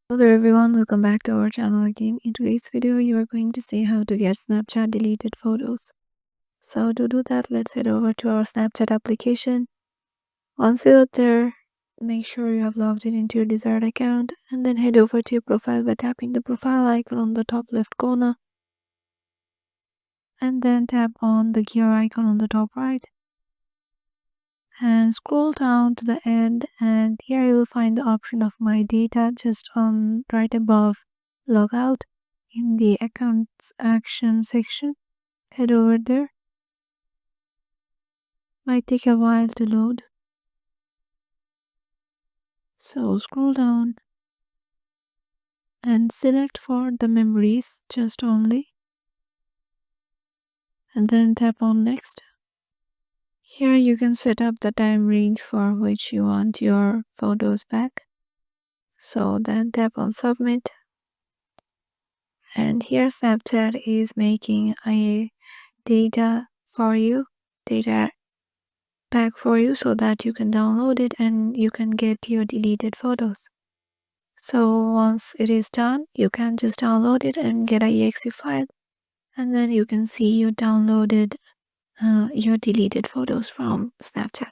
Hello there everyone, welcome back to our channel again. In today's video, you are going to see how to get Snapchat deleted photos. So to do that, let's head over to our Snapchat application. Once you're there, make sure you have logged in into your desired account and then head over to your profile by tapping the profile icon on the top left corner and then tap on the gear icon on the top right and scroll down to the end, and here you will find the option of my data just on right above logout in the accounts action section. Head over there. Might take a while to load, so scroll down and select for the memories just only and then tap on next. Here you can set up the time range for which you want your photos back, so then tap on submit. And here Snapchat is making a data pack for you so that you can download it and you can get your deleted photos. So once it is done, you can just download it and get a exe file, and then you can see you downloaded your deleted photos from Snapchat.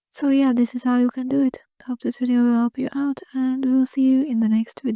So yeah, this is how you can do it. Hope this video will help you out, and we'll see you in the next video.